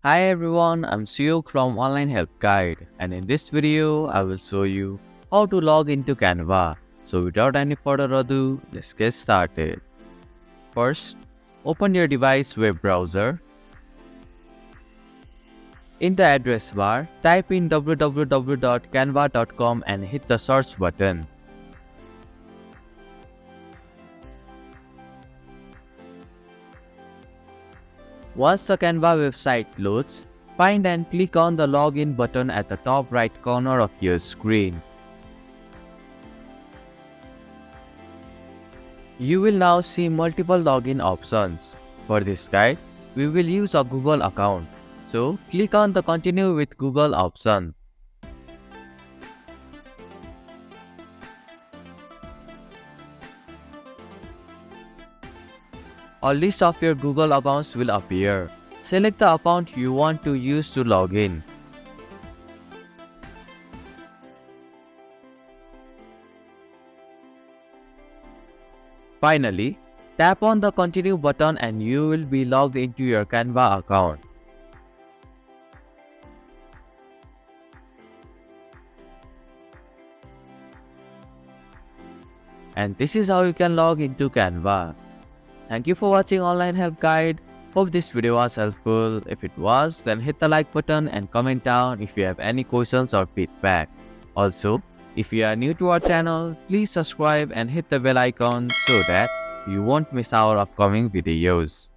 Hi everyone, I'm Suyuk from Online Help Guide, and in this video I will show you how to log into Canva. So without any further ado, let's get started. First, open your device web browser. In the address bar, type in www.canva.com and hit the search button. Once the Canva website loads, find and click on the login button at the top right corner of your screen. You will now see multiple login options. For this guide, we will use a Google account. So, click on the Continue with Google option. A list of your Google accounts will appear. Select the account you want to use to log in. Finally, tap on the Continue button and you will be logged into your Canva account. And this is how you can log into Canva. Thank you for watching Online Help Guide. Hope this video was helpful. If it was, then hit the like button and comment down if you have any questions or feedback. Also, if you are new to our channel, please subscribe and hit the bell icon so that you won't miss our upcoming videos.